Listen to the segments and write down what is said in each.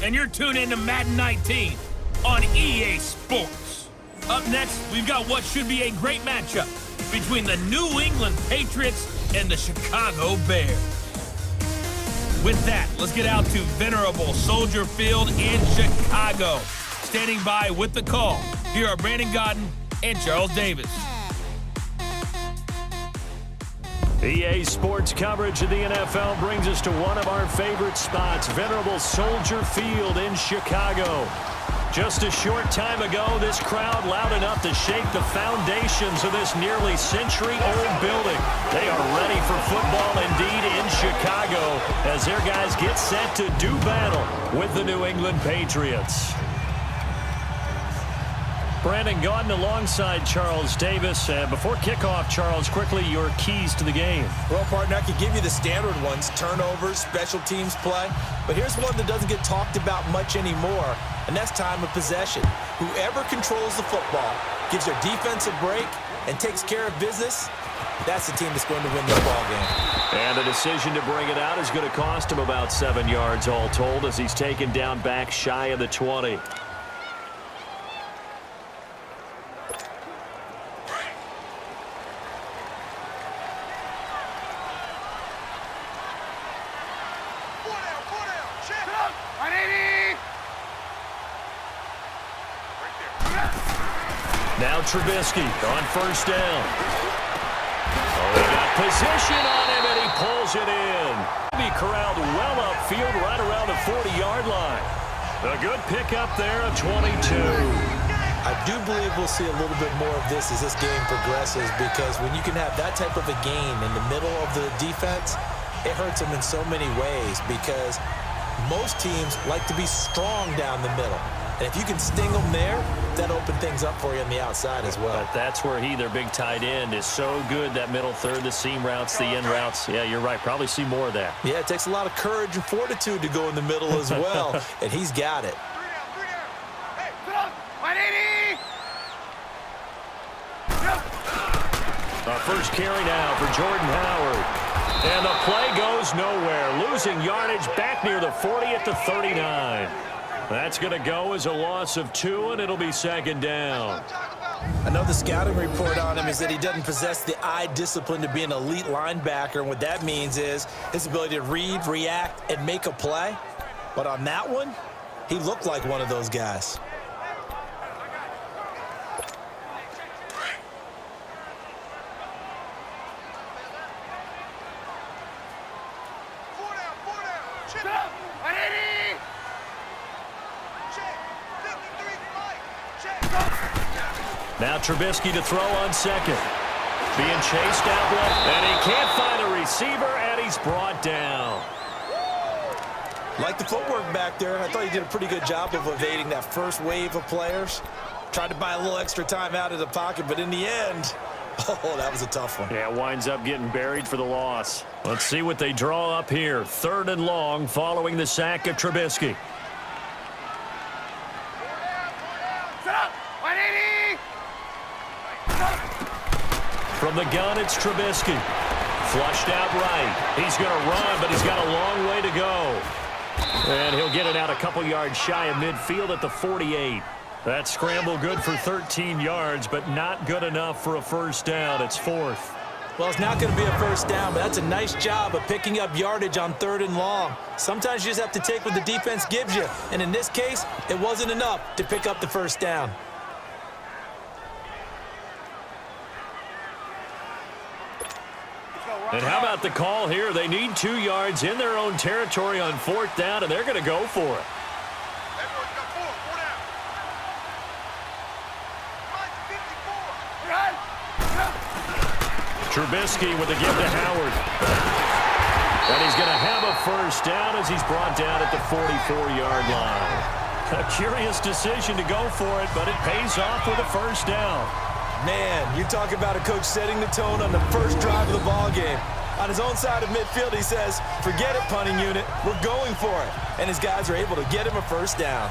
and you're tuned in to Madden 19 on EA Sports. Up next, we've got what should be a great matchup between the New England Patriots and the Chicago Bears. With that, let's get out to venerable Soldier Field in Chicago. Standing by with the call, here are Brandon Godden and Charles Davis. EA Sports coverage of the NFL brings us to one of our favorite spots, venerable Soldier Field in Chicago. Just a short time ago, this crowd loud enough to shake the foundations of this nearly century-old building. They are ready for football indeed in Chicago as their guys get set to do battle with the New England Patriots. Brandon Gaudin alongside Charles Davis. Before kickoff, Charles, quickly your keys to the game. Well, partner, I could give you the standard ones, turnovers, special teams play. But here's one that doesn't get talked about much anymore, and that's time of possession. Whoever controls the football, gives their defense a break, and takes care of business, that's the team that's going to win the ball game. And the decision to bring it out is going to cost him about 7 yards all told as he's taken down back shy of the 20. Now Trubisky on first down. Oh, they got position on him, and he pulls it in. He corralled well upfield right around the 40-yard line. A good pickup there of 22. I do believe we'll see a little bit more of this as this game progresses, because when you can have that type of a gain in the middle of the defense, it hurts them in so many ways, because most teams like to be strong down the middle. And if you can sting them there, that opens things up for you on the outside as well. But that's where their big tight end, is so good, that middle third, the seam routes, the end routes. Yeah, you're right. Probably see more of that. Yeah, it takes a lot of courage and fortitude to go in the middle as well, and he's got it. First carry now for Jordan Howard. And the play goes nowhere. Losing yardage back near the 40 at the 39. That's going to go as a loss of 2, and it'll be second down. I know the scouting report on him is that he doesn't possess the eye discipline to be an elite linebacker, and what that means is his ability to read, react, and make a play. But on that one, he looked like one of those guys. Now Trubisky to throw on second. Being chased out left, and he can't find a receiver, and he's brought down. Like the footwork back there, I thought he did a pretty good job of evading that first wave of players. Tried to buy a little extra time out of the pocket, but in the end, oh, that was a tough one. Yeah, winds up getting buried for the loss. Let's see what they draw up here. 3rd and long following the sack of Trubisky. From the gun, it's Trubisky. Flushed out right. He's going to run, but he's got a long way to go. And he'll get it out a couple yards shy of midfield at the 48. That scramble good for 13 yards, but not good enough for a first down. It's 4th. Well, it's not going to be a first down, but that's a nice job of picking up yardage on 3rd and long. Sometimes you just have to take what the defense gives you, and in this case, it wasn't enough to pick up the first down. And how about the call here? They need 2 yards in their own territory on 4th down, and they're going to go for it. Trubisky with the give to Howard. And he's going to have a first down as he's brought down at the 44-yard line. A curious decision to go for it, but it pays off with a first down. Man, you talk about a coach setting the tone on the first drive of the ball game. On his own side of midfield, he says, forget it, punting unit, we're going for it. And his guys are able to get him a first down.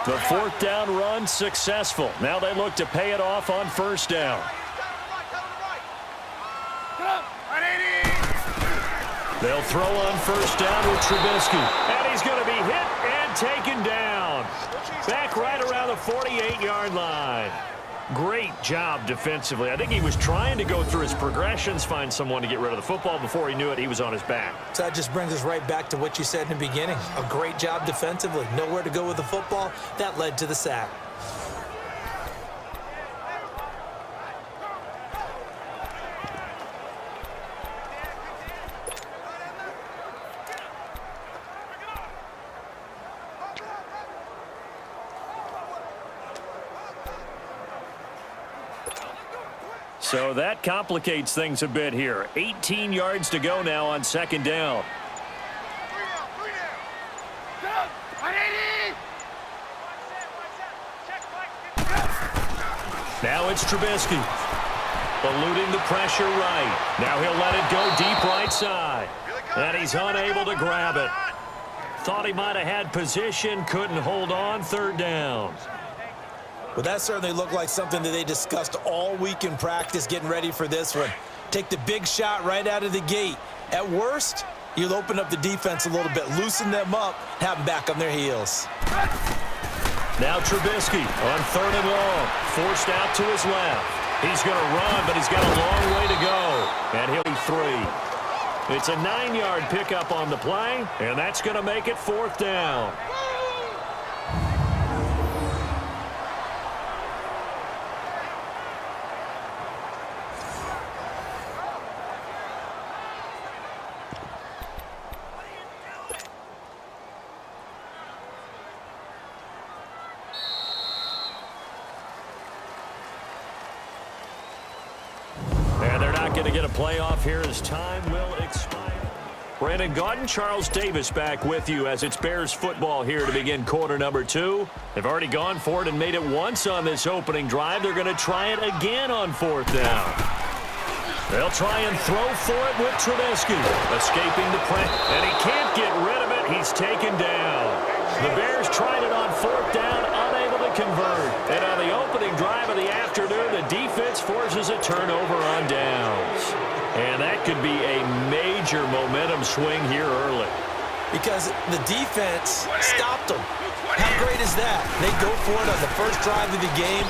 The fourth down run successful. Now they look to pay it off on first down. They'll throw on first down with Trubisky. And he's going to be hit and taken down. Back right around the 48-yard line. Great job defensively. I think he was trying to go through his progressions, find someone to get rid of the football. Before he knew it, he was on his back. So that just brings us right back to what you said in the beginning. A great job defensively. Nowhere to go with the football. That led to the sack. So that complicates things a bit here. 18 yards to go now on second down. Now it's Trubisky. Eluding the pressure right. Now he'll let it go deep right side. And he's unable to grab it. Thought he might have had position, couldn't hold on, third down. Well, that certainly looked like something that they discussed all week in practice getting ready for this one. Take the big shot right out of the gate. At worst, you'll open up the defense a little bit, loosen them up, have them back on their heels. Now Trubisky on third and long, forced out to his left. He's going to run, but he's got a long way to go, and he'll be 3. It's a 9-yard pickup on the play, and that's going to make it fourth down. Going to get a playoff here as time will expire. Brandon Gaudin, Charles Davis back with you as it's Bears football here to begin quarter number 2. They've already gone for it and made it once on this opening drive. They're going to try it again on fourth down. They'll try and throw for it with Trubisky. Escaping the pressure, and he can't get rid of it. He's taken down. The Bears tried it on fourth down, unable to convert. And on the opening drive of the afternoon, the defense forces a turnover on downs. And that could be a major momentum swing here early. Because the defense stopped them. How great is that? They go for it on the first drive of the game.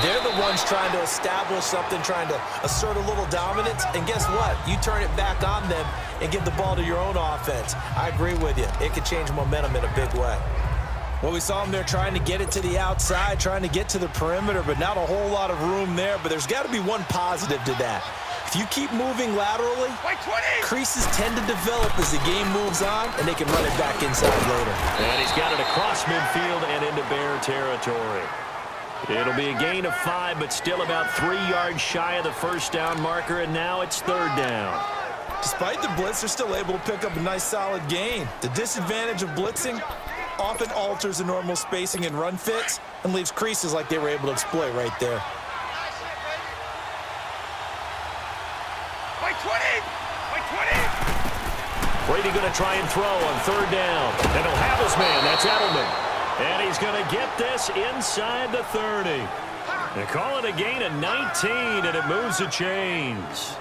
They're the ones trying to establish something, trying to assert a little dominance. And guess what? You turn it back on them and give the ball to your own offense. I agree with you. It could change momentum in a big way. Well, we saw them there trying to get it to the outside, trying to get to the perimeter, but not a whole lot of room there. But there's got to be one positive to that. If you keep moving laterally, creases tend to develop as the game moves on, and they can run it back inside later. And he's got it across midfield and into Bear territory. It'll be a gain of 5, but still about 3 yards shy of the first down marker, and now it's third down. Despite the blitz, they're still able to pick up a nice solid gain. The disadvantage of blitzing often alters the normal spacing and run fits and leaves creases like they were able to exploit right there. Brady going to try and throw on third down. And he'll have his man. That's Edelman. And he's going to get this inside the 30. They call it a gain of 19, and it moves the chains.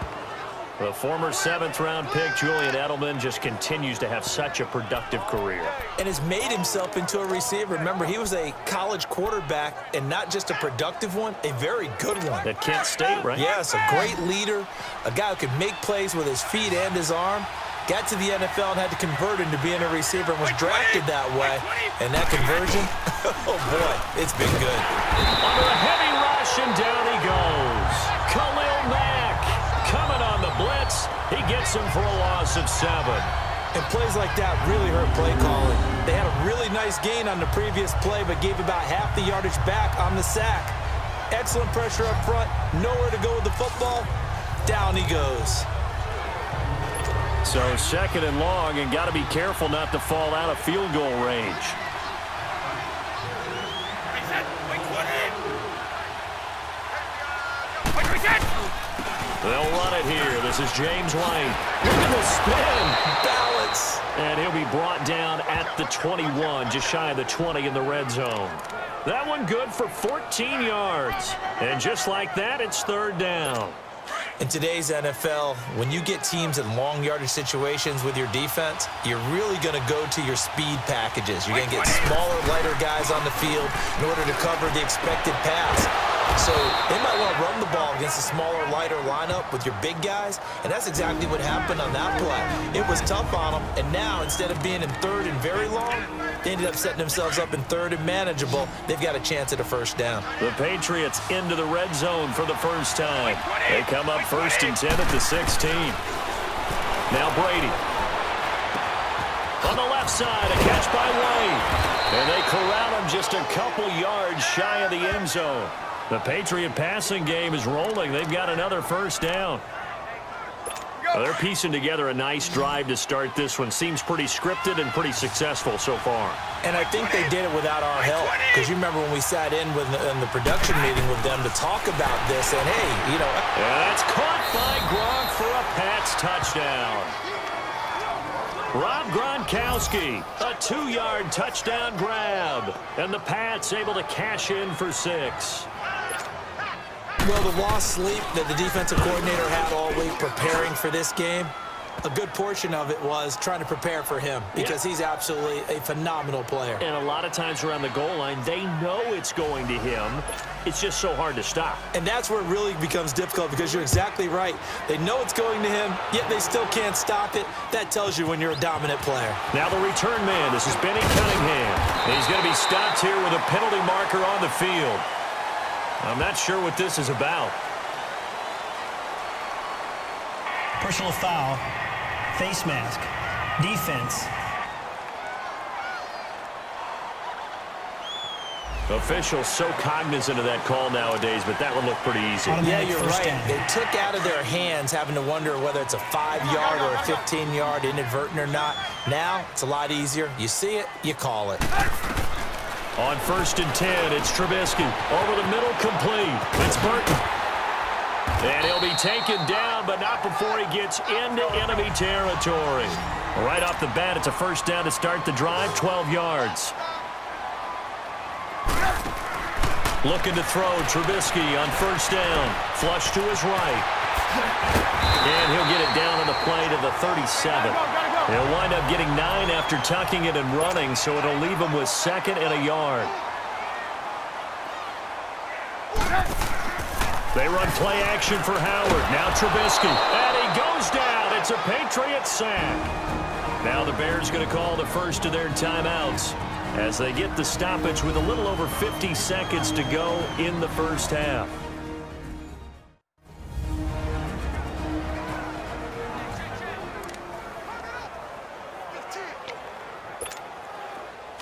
The former 7th-round pick, Julian Edelman, just continues to have such a productive career. And has made himself into a receiver. Remember, he was a college quarterback, and not just a productive one, a very good one. At Kent State, right? Yes, a great leader, a guy who could make plays with his feet and his arm. Got to the NFL and had to convert into being a receiver and was drafted that way. And that conversion, oh boy, it's been good. Under a heavy rush, and down he goes. Khalil Mack coming on the blitz. He gets him for a loss of 7. And plays like that really hurt play calling. They had a really nice gain on the previous play, but gave about half the yardage back on the sack. Excellent pressure up front, nowhere to go with the football. Down he goes. So second and long, and got to be careful not to fall out of field goal range. They'll run it here. This is James White. Look at the spin. Balance. And he'll be brought down at the 21, just shy of the 20 in the red zone. That one good for 14 yards. And just like that, it's third down. In today's NFL, when you get teams in long yardage situations with your defense, you're really going to go to your speed packages. You're going to get smaller, lighter guys on the field in order to cover the expected pass. So they might want to run the ball against a smaller, lighter lineup with your big guys, and that's exactly what happened on that play. It was tough on them, and now instead of being in third and very long, they ended up setting themselves up in third and manageable. They've got a chance at a first down. The Patriots into the red zone for the first time. They come up first and 10 at the 16. Now Brady. On the left side, a catch by Wade. And they corral him just a couple yards shy of the end zone. The Patriot passing game is rolling. They've got another first down. Well, they're piecing together a nice drive to start this one. Seems pretty scripted and pretty successful so far. And I think they did it without our help. Because you remember when we sat in the production meeting with them to talk about this, and hey, you know. And that's caught by Gronk for a Pats touchdown. Rob Gronkowski, a 2-yard touchdown grab. And the Pats able to cash in for 6. Well, the lost sleep that the defensive coordinator had all week preparing for this game, a good portion of it was trying to prepare for him because he's absolutely a phenomenal player. And a lot of times around the goal line, they know it's going to him. It's just so hard to stop. And that's where it really becomes difficult because you're exactly right. They know it's going to him, yet they still can't stop it. That tells you when you're a dominant player. Now the return man, this is Benny Cunningham. He's going to be stopped here with a penalty marker on the field. I'm not sure what this is about. Personal foul, face mask, defense. Officials so cognizant of that call nowadays, but that one looked pretty easy. Yeah, you're right. They took out of their hands having to wonder whether it's a 5-yard or a 15-yard inadvertent or not. Now, it's a lot easier. You see it, you call it. On first and 10, it's Trubisky. Over the middle, complete. It's Burton. And he'll be taken down, but not before he gets into enemy territory. Right off the bat, it's a first down to start the drive, 12 yards. Looking to throw, Trubisky on first down. Flush to his right. And he'll get it down on the play to the 37. He'll wind up getting 9 after tucking it and running, so it'll leave him with 2nd and a yard. They run play action for Howard. Now Trubisky. And he goes down. It's a Patriot sack. Now the Bears going to call the first of their timeouts as they get the stoppage with a little over 50 seconds to go in the first half.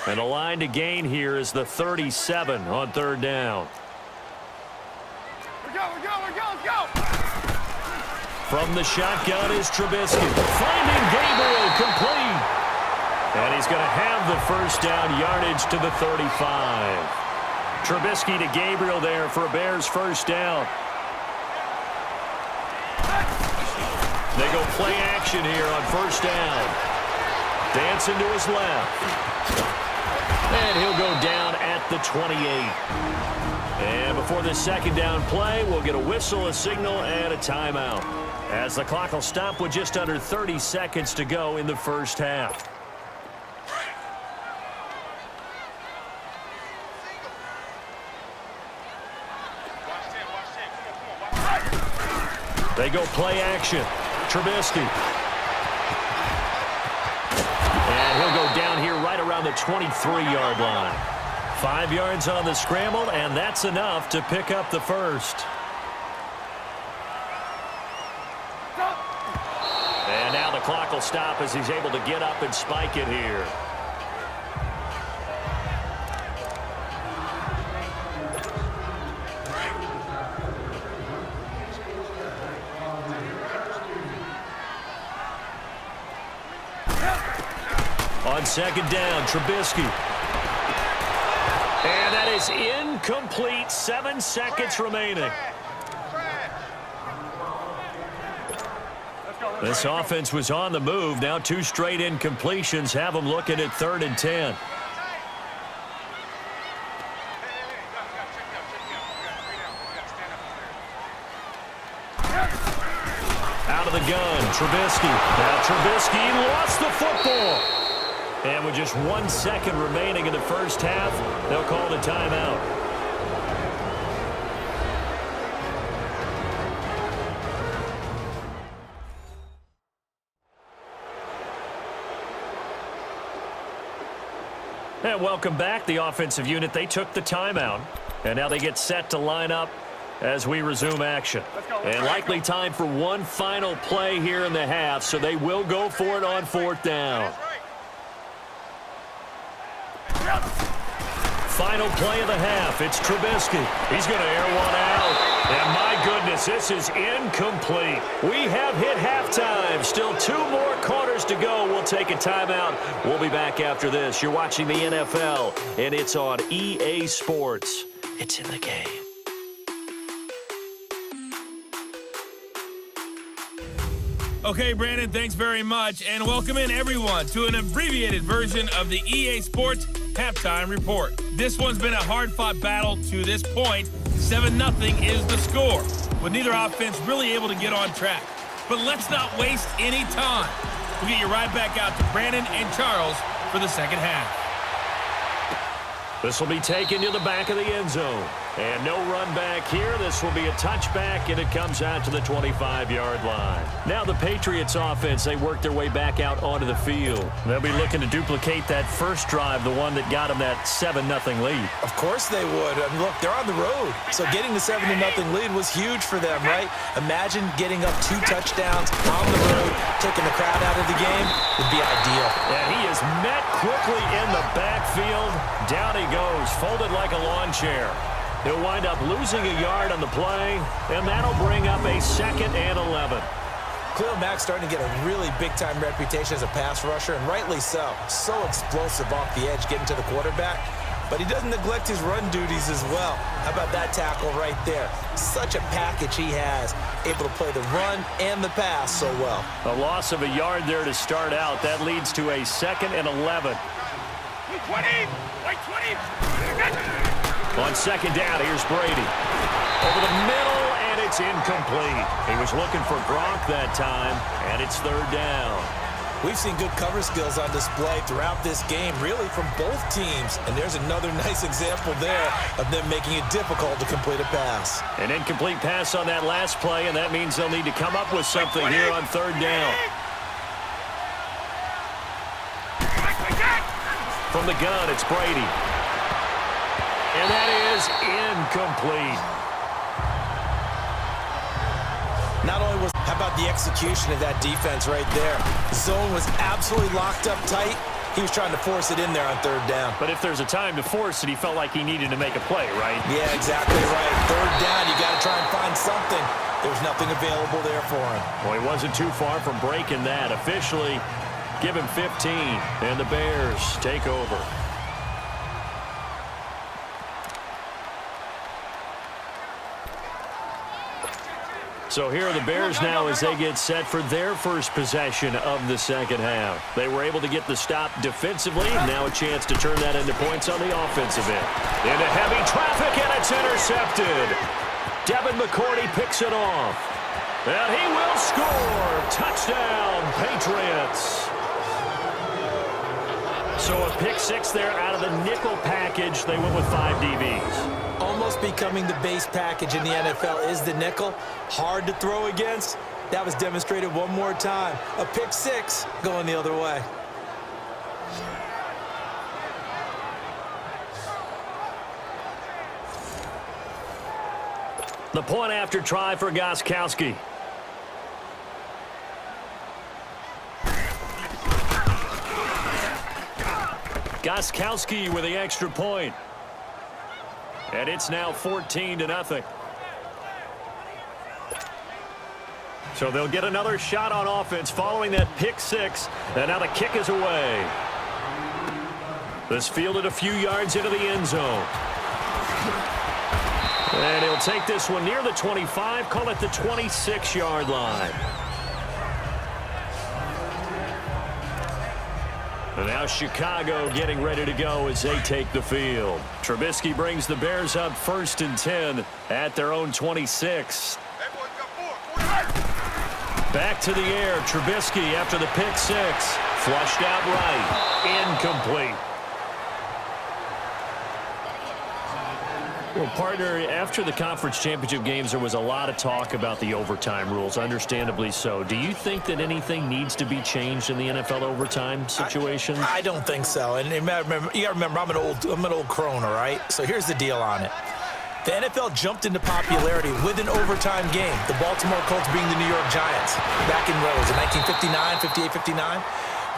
And the line to gain here is the 37 on third down. We're go. From the shotgun is Trubisky. Finding Gabriel, complete. And he's going to have the first down, yardage to the 35. Trubisky to Gabriel there for a Bears first down. They go play action here on first down. Dancing to his left. And he'll go down at the 28. And before this second down play, we'll get a whistle, a signal, and a timeout, as the clock will stop with just under 30 seconds to go in the first half. They go play action. Trubisky. And he'll go down here right around the 23-yard line. 5 yards on the scramble, and that's enough to pick up the first. And now the clock will stop as he's able to get up and spike it here. On second down, Trubisky. And that is incomplete. 7 seconds remaining. This offense was on the move. Now 2 straight incompletions have them looking at 3rd and 10. Out of the gun, Trubisky. Now Trubisky lost the football. And with just 1 second remaining in the first half, they'll call the timeout. And welcome back. The offensive unit, they took the timeout. And now they get set to line up as we resume action. And likely time for one final play here in the half, so they will go for it on 4th down. Final play of the half. It's Trubisky. He's going to air one out. And my goodness, this is incomplete. We have hit halftime. Still 2 more quarters to go. We'll take a timeout. We'll be back after this. You're watching the NFL, and it's on EA Sports. It's in the game. Okay, Brandon, thanks very much. And welcome in, everyone, to an abbreviated version of the EA Sports Halftime Report. This one's been a hard-fought battle to this point. 7-0 is the score, with neither offense really able to get on track. But let's not waste any time. We'll get you right back out to Brandon and Charles for the second half. This will be taken to the back of the end zone. And no run back here. This will be a touchback, and it comes out to the 25-yard line. Now the Patriots offense, they work their way back out onto the field. They'll be looking to duplicate that first drive, the one that got them that 7-0 lead. Of course they would. And look, they're on the road. So getting the 7-0 lead was huge for them, right? Imagine getting up 2 touchdowns on the road, taking the crowd out of the game would be ideal. And he is met quickly in the backfield. Down he goes, folded like a lawn chair. He'll wind up losing a yard on the play, and that'll bring up a 2nd and 11. Khalil Mack's starting to get a really big-time reputation as a pass rusher, and rightly so. So explosive off the edge getting to the quarterback. But he doesn't neglect his run duties as well. How about that tackle right there? Such a package he has, able to play the run and the pass so well. A loss of a yard there to start out. That leads to a 2nd and 11. 20! 20! On 2nd down, here's Brady. Over the middle, and it's incomplete. He was looking for Gronk that time, and it's 3rd down. We've seen good cover skills on display throughout this game, really from both teams. And there's another nice example there of them making it difficult to complete a pass. An incomplete pass on that last play, and that means they'll need to come up with something here on 3rd down. From the gun, it's Brady. And that is incomplete. Not only was, how about the execution of that defense right there? Zone was absolutely locked up tight. He was trying to force it in there on 3rd down. But if there's a time to force it, he felt like he needed to make a play, right? Yeah, exactly right. 3rd down, you got to try and find something. There's nothing available there for him. Well, he wasn't too far from breaking that. Officially, give him 15, and the Bears take over. So here are the Bears now as they get set for their first possession of the second half. They were able to get the stop defensively. Now a chance to turn that into points on the offensive end. Into heavy traffic, and it's intercepted. Devin McCourty picks it off. And he will score. Touchdown, Patriots. So a pick 6 there out of the nickel package. They went with 5 DBs. Almost becoming the base package in the NFL is the nickel. Hard to throw against. That was demonstrated one more time. A pick 6 going the other way. The point after try for Gostkowski. Gostkowski with the extra point. And it's now 14-0. So they'll get another shot on offense following that pick 6. And now the kick is away. This fielded a few yards into the end zone. And he'll take this one near the 25, call it the 26-yard line. And now Chicago getting ready to go as they take the field. Trubisky brings the Bears up 1st and 10 at their own 26. Back to the air. Trubisky after the pick six. Flushed out right. Incomplete. Well, partner, after the conference championship games, there was a lot of talk about the overtime rules, understandably so. Do you think that anything needs to be changed in the NFL overtime situation? I don't think so. And you got to remember, I'm an old crone, all right? So here's the deal on it. The NFL jumped into popularity with an overtime game. The Baltimore Colts being the New York Giants back in, what was it, 1959, 58, 59?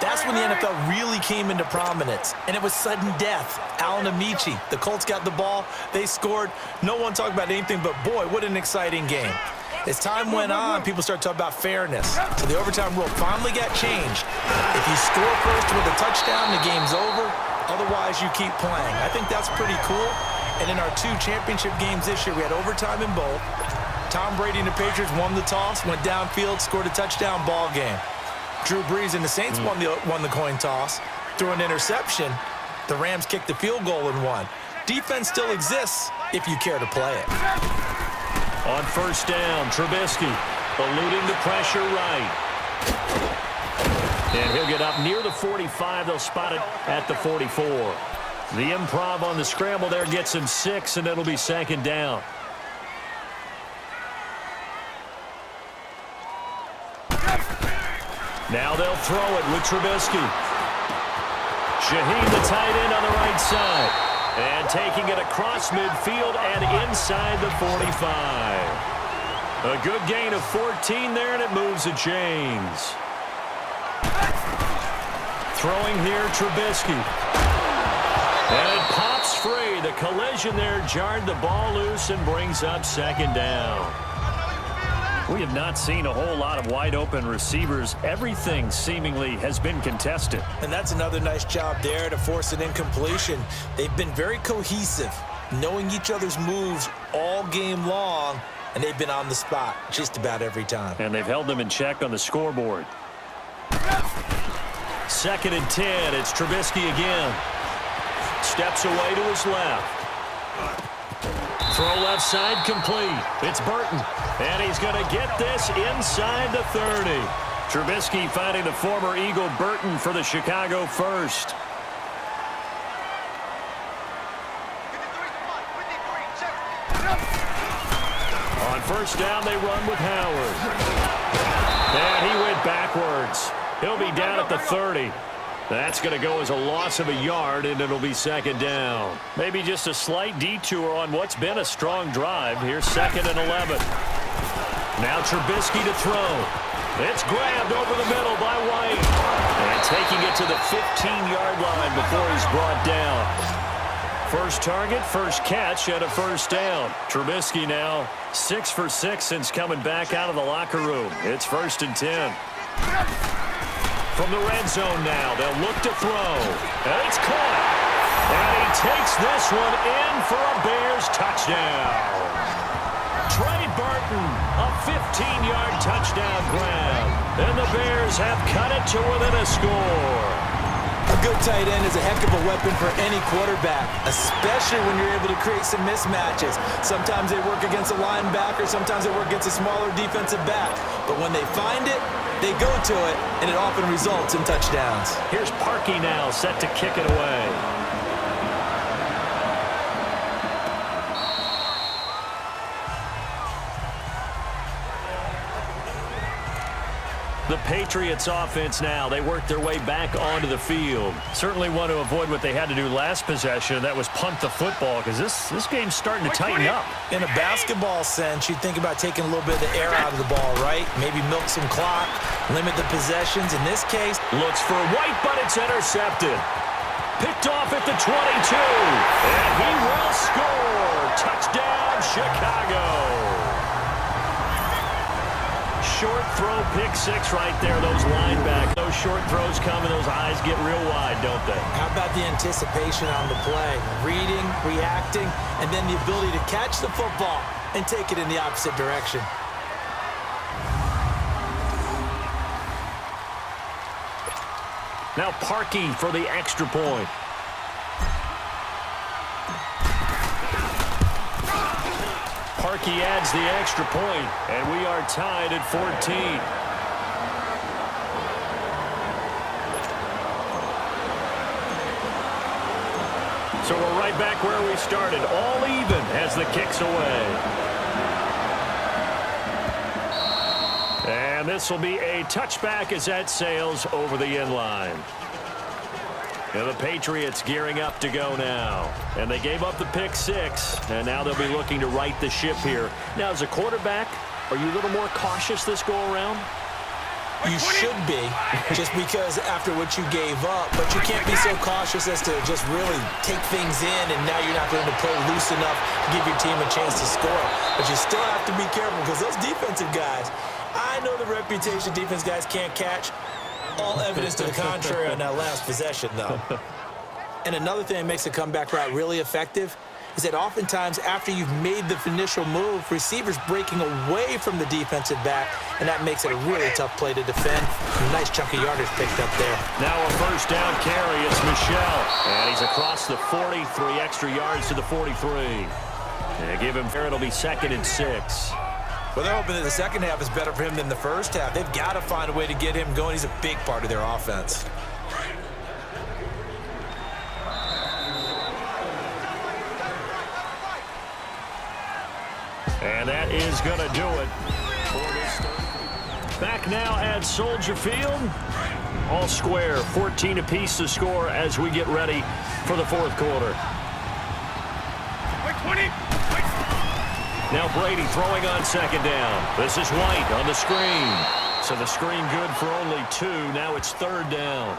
That's when the NFL really came into prominence, and it was sudden death. Alan Amici, the Colts got the ball, they scored. No one talked about anything but, boy, what an exciting game. As time went on, people started talking about fairness. So the overtime rule finally got changed. If you score first with a touchdown, the game's over. Otherwise, you keep playing. I think that's pretty cool. And in our 2 championship games this year, we had overtime in both. Tom Brady and the Patriots won the toss, went downfield, scored a touchdown, ball game. Drew Brees and the Saints won the coin toss, threw an interception. The Rams kicked the field goal and won. Defense still exists if you care to play it. On 1st down, Trubisky eluding the pressure right. And he'll get up near the 45. They'll spot it at the 44. The improv on the scramble there gets him 6, and it'll be 2nd down. Now they'll throw it with Trubisky. Shaheen, the tight end, on the right side. And taking it across midfield and inside the 45. A good gain of 14 there, and it moves the chains. Throwing here, Trubisky. And it pops free. The collision there jarred the ball loose and brings up 2nd down. We have not seen a whole lot of wide-open receivers. Everything seemingly has been contested. And that's another nice job there to force an incompletion. They've been very cohesive, knowing each other's moves all game long, and they've been on the spot just about every time. And they've held them in check on the scoreboard. 2nd and 10. It's Trubisky again. Steps away to his left. Throw left side complete. It's Burton. And he's going to get this inside the 30. Trubisky finding the former Eagle Burton for the Chicago first. On 1st down, they run with Howard. And he went backwards. He'll be down at the 30. That's going to go as a loss of a yard, and it'll be 2nd down. Maybe just a slight detour on what's been a strong drive. Here's 2nd and 11. Now Trubisky to throw. It's grabbed over the middle by White. And taking it to the 15-yard line before he's brought down. First target, first catch, and a 1st down. Trubisky now 6 for 6 since coming back out of the locker room. It's 1st and 10. From the red zone now, they'll look to throw. And it's caught. And he takes this one in for a Bears touchdown. Trey Burton, a 15-yard touchdown grab. And the Bears have cut it to within a score. A good tight end is a heck of a weapon for any quarterback, especially when you're able to create some mismatches. Sometimes they work against a linebacker, sometimes they work against a smaller defensive back. But when they find it, they go to it, and it often results in touchdowns. Here's Parkey now, set to kick it away. The Patriots offense now, they work their way back onto the field. Certainly want to avoid what they had to do last possession, that was punt the football, because this game's starting to tighten up. In a basketball sense, you'd think about taking a little bit of the air out of the ball, right? Maybe milk some clock, limit the possessions. In this case, looks for White, but it's intercepted. Picked off at the 22. And he will score. Touchdown, Chicago. Short throw, pick six right there. Those linebackers, those short throws come and those eyes get real wide, don't they? How about the anticipation on the play? Reading, reacting, and then the ability to catch the football and take it in the opposite direction. Now Parkey for the extra point. Parkey adds the extra point, and we are tied at 14. So we're right back where we started, all even as the kick's away. And this will be a touchback as that sails over the end line. And the Patriots gearing up to go now. And they gave up the pick 6, and now they'll be looking to right the ship here. Now, as a quarterback, are you a little more cautious this go-around? You should be, just because after what you gave up, but you can't be so cautious as to just really take things in, and now you're not going to play loose enough to give your team a chance to score. But you still have to be careful because those defensive guys, I know the reputation defense guys can't catch. All evidence to the contrary on that last possession, though. And another thing that makes a comeback route really effective is that oftentimes after you've made the initial move, receivers breaking away from the defensive back, and that makes it a really tough play to defend. A nice chunk of yardage picked up there. Now a first down carry. It's Michel. And he's across the 40, 3 extra yards to the 43. And give him fair, it'll be 2nd and 6. Well, they're hoping that the second half is better for him than the first half. They've got to find a way to get him going. He's a big part of their offense. And that is going to do it. Back now at Soldier Field. All square, 14 apiece to score as we get ready for the 4th quarter. Now Brady throwing on 2nd down. This is White on the screen. So the screen good for only 2. Now it's 3rd down.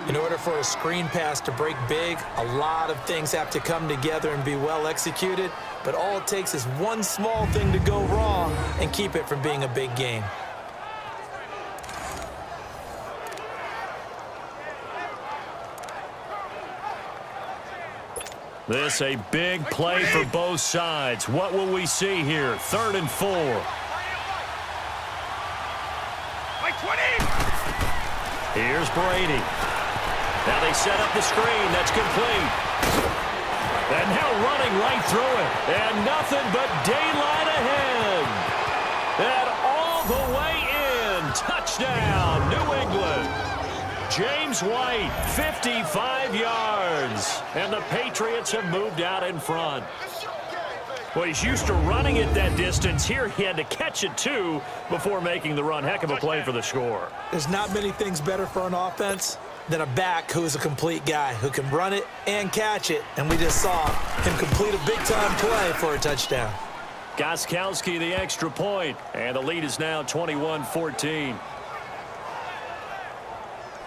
In order for a screen pass to break big, a lot of things have to come together and be well executed. But all it takes is one small thing to go wrong and keep it from being a big game. This a big play for both sides. What will we see here? 3rd and 4. Here's Brady. Now they set up the screen. That's complete. And now running right through it. And nothing but daylight ahead. And all the way in. Touchdown, New England. James White, 55 yards. And the Patriots have moved out in front. Well, he's used to running it that distance. Here he had to catch it, too, before making the run. Heck of a play for the score. There's not many things better for an offense than a back who is a complete guy, who can run it and catch it. And we just saw him complete a big-time play for a touchdown. Gostkowski, the extra point. And the lead is now 21-14.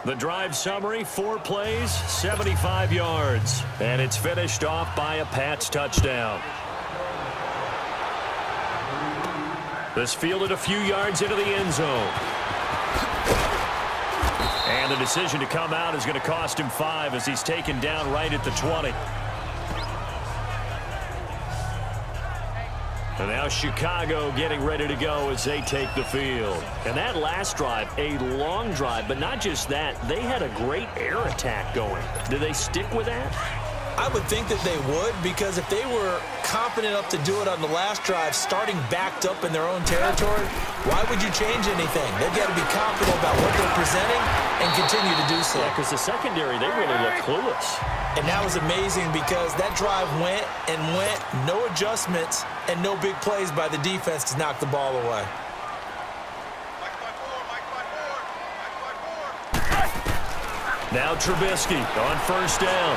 The drive summary, 4 plays, 75 yards. And it's finished off by a Pats touchdown. This fielded a few yards into the end zone. And the decision to come out is going to cost him 5 as he's taken down right at the 20. And now Chicago getting ready to go as they take the field. And that last drive, a long drive, but not just that. They had a great air attack going. Do they stick with that? I would think that they would, because if they were confident enough to do it on the last drive, starting backed up in their own territory, why would you change anything? They've got to be confident about what they're presenting and continue to do so. Yeah, because the secondary, they really look clueless. And that was amazing because that drive went and went, no adjustments, and no big plays by the defense to knock the ball away. Now Trubisky on first down.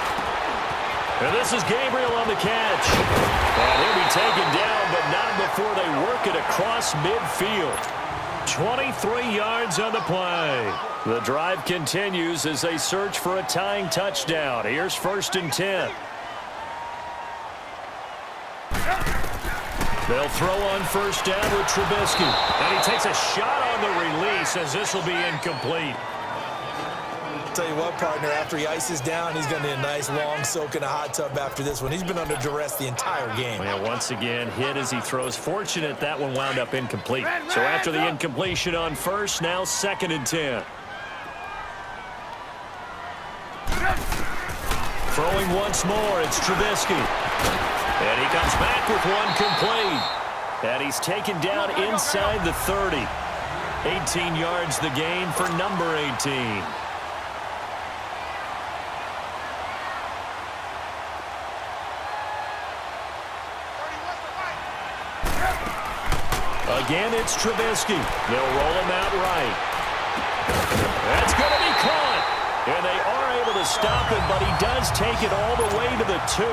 And this is Gabriel on the catch. And he'll be taken down, but not before they work it across midfield. 23 yards on the play. The drive continues as they search for a tying touchdown. Here's 1st and 10. They'll throw on first down with Trubisky. And he takes a shot on the release as this will be incomplete. Tell you what, partner, after he ices down, he's going to need a nice long soak in a hot tub after this one. He's been under duress the entire game. Well, once again, hit as he throws. Fortunate that one wound up incomplete. So after the incompletion on first, now 2nd and 10. Throwing once more, it's Trubisky. And he comes back with one complete. And he's taken down inside the 30. 18 yards the gain for number 18. Again, it's Trubisky. They'll roll him out right. That's going to be caught. And they are able to stop him, but he does take it all the way to the 2.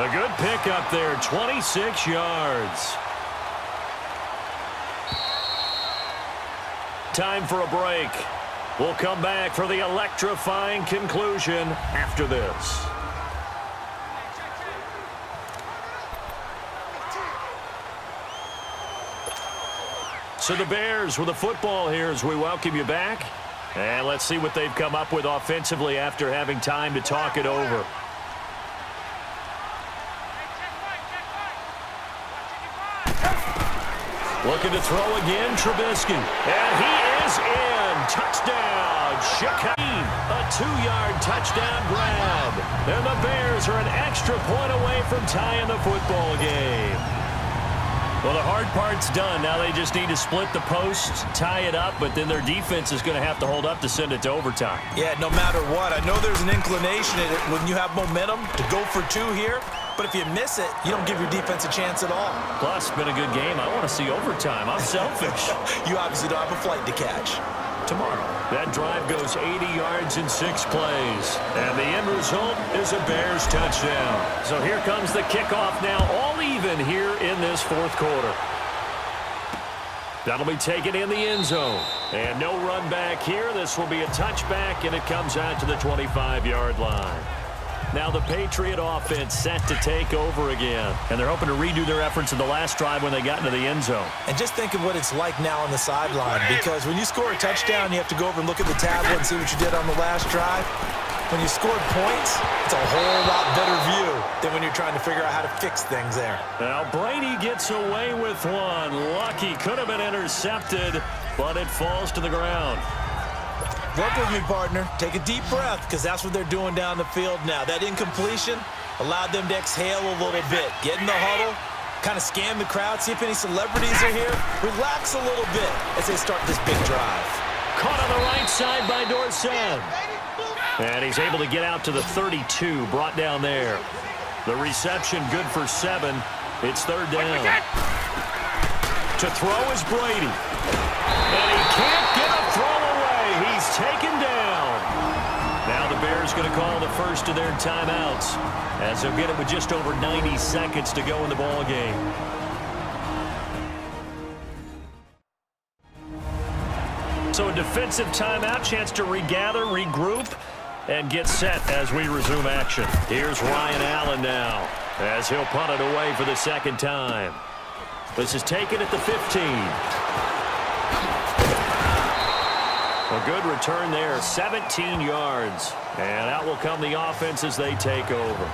A good pickup there, 26 yards. Time for a break. We'll come back for the electrifying conclusion after this. So the Bears with the football here as we welcome you back. And let's see what they've come up with offensively after having time to talk it over. Looking to throw again, Trubisky. And he is in. Touchdown, Chicago. A 2-yard touchdown grab. And the Bears are an extra point away from tying the football game. Well, the hard part's done. Now they just need to split the posts, tie it up, but then their defense is going to have to hold up to send it to overtime. Yeah, no matter what. I know there's an inclination in it when you have momentum to go for 2 here, but if you miss it, you don't give your defense a chance at all. Plus, it's been a good game. I want to see overtime. I'm selfish. You obviously don't have a flight to catch. Tomorrow, that drive goes 80 yards in 6 plays. And the end result is a Bears touchdown. So here comes the kickoff now, all even here in this 4th quarter. That'll be taken in the end zone. And no run back here. This will be a touchback, and it comes out to the 25-yard line. Now the Patriot offense set to take over again. And they're hoping to redo their efforts in the last drive when they got into the end zone. And just think of what it's like now on the sideline, because when you score a touchdown, you have to go over and look at the tablet and see what you did on the last drive. When you scored points, it's a whole lot better view than when you're trying to figure out how to fix things there. Now Brady gets away with one. Lucky, could have been intercepted, but it falls to the ground. Work with me, partner. Take a deep breath, because that's what they're doing down the field now. That incompletion allowed them to exhale a little bit. Get in the huddle, kind of scan the crowd, see if any celebrities are here. Relax a little bit as they start this big drive. Caught on the right side by Dorsett. And he's able to get out to the 32, brought down there. The reception good for 7. It's 3rd down. To throw is Brady. And he can't get a throw away. He's taken down. Now the Bears going to call the first of their timeouts, as they'll get it with just over 90 seconds to go in the ball game. So a defensive timeout, chance to regather, regroup, and get set as we resume action. Here's Ryan Allen now, as he'll punt it away for the 2nd time. This is taken at the 15. A good return there, 17 yards. And out will come the offense as they take over.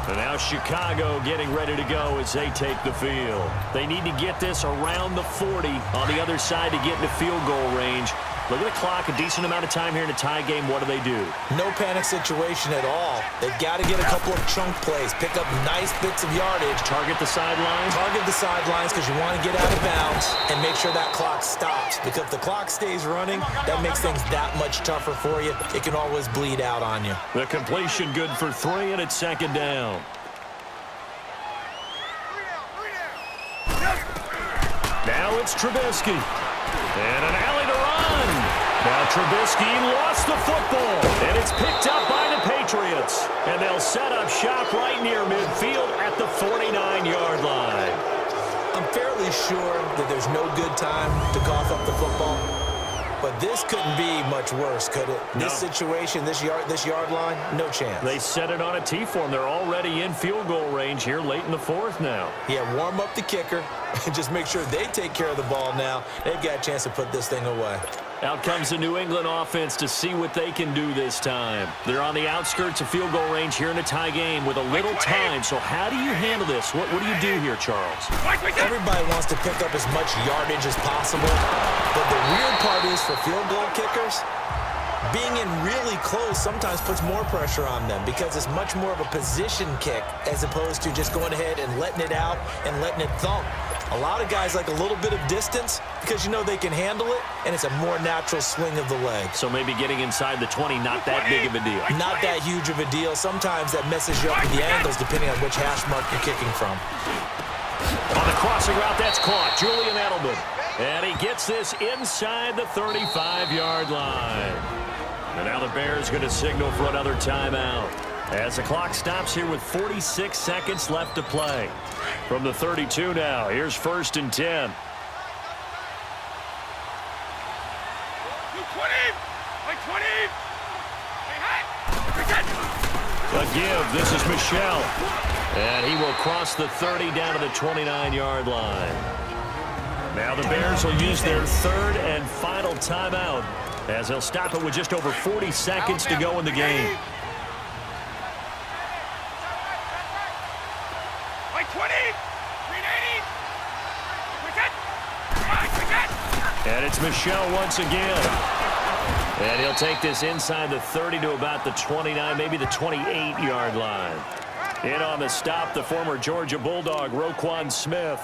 And now Chicago getting ready to go as they take the field. They need to get this around the 40 on the other side to get into field goal range. Look at the clock, a decent amount of time here in a tie game. What do? No panic situation at all. They've got to get a couple of chunk plays, pick up nice bits of yardage. Target the sidelines? Target the sidelines because you want to get out of bounds and make sure that clock stops. Because if the clock stays running, that makes things that much tougher for you. It can always bleed out on you. The completion good for 3, and it's 2nd down. Now it's Trubisky. And an alley to run. Now Trubisky lost the football. And it's picked up by the Patriots. And they'll set up shop right near midfield at the 49-yard line. I'm fairly sure that there's no good time to cough up the football. But this couldn't be much worse, could it? No. This situation, this yard line, no chance. They set it on a T-form. They're already in field goal range here late in the 4th now. Yeah, warm up the kicker and just make sure they take care of the ball now. They've got a chance to put this thing away. Out comes the New England offense to see what they can do this time. They're on the outskirts of field goal range here in a tie game with a little time. So how do you handle this? What do you do here, Charles? Everybody wants to pick up as much yardage as possible. But the weird part is for field goal kickers, being in really close sometimes puts more pressure on them because it's much more of a position kick as opposed to just going ahead and letting it out and letting it thump. A lot of guys like a little bit of distance because you know they can handle it, and it's a more natural swing of the leg. So maybe getting inside the 20, not that big of a deal. Not that huge of a deal. Sometimes that messes you up with the angles depending on which hash mark you're kicking from. On the crossing route, that's caught. Julian Edelman. And he gets this inside the 35-yard line. And now the Bears going to signal for another timeout as the clock stops here with 46 seconds left to play. From the 32 now, here's 1st and 10. A give. This is Michel. And he will cross the 30 down to the 29-yard line. Now the Bears will use their 3rd and final timeout as they'll stop it with just over 40 seconds to go in the game. And it's Michel once again. And he'll take this inside the 30 to about the 29, maybe the 28-yard line. In on the stop, the former Georgia Bulldog, Roquan Smith.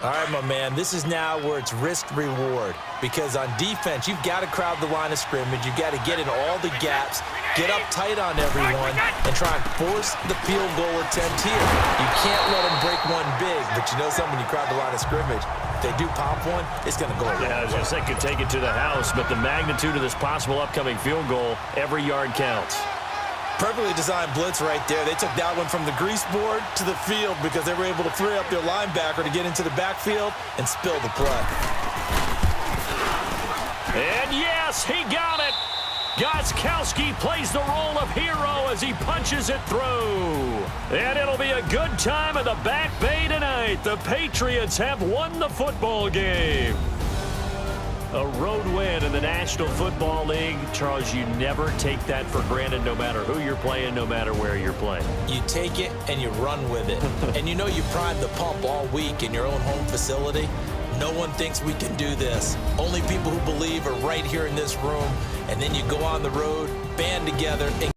All right, my man, this is now where it's risk-reward because on defense, you've got to crowd the line of scrimmage. You've got to get in all the gaps, get up tight on everyone, and try and force the field goal attempt here. You can't let them break one big, but you know something, when you crowd the line of scrimmage, if they do pop one, it's going to go away. Yeah, I was going to say could take it to the house, but the magnitude of this possible upcoming field goal, every yard counts. Perfectly designed blitz right there. They took that one from the grease board to the field because they were able to free up their linebacker to get into the backfield and spill the play. And yes, he got it. Gostkowski plays the role of hero as he punches it through. And it'll be a good time in the Back Bay tonight. The Patriots have won the football game. A road win in the National Football League. Charles, you never take that for granted no matter who you're playing, no matter where you're playing. You take it and you run with it. And you know you primed the pump all week in your own home facility. No one thinks we can do this. Only people who believe are right here in this room. And then you go on the road, band together, and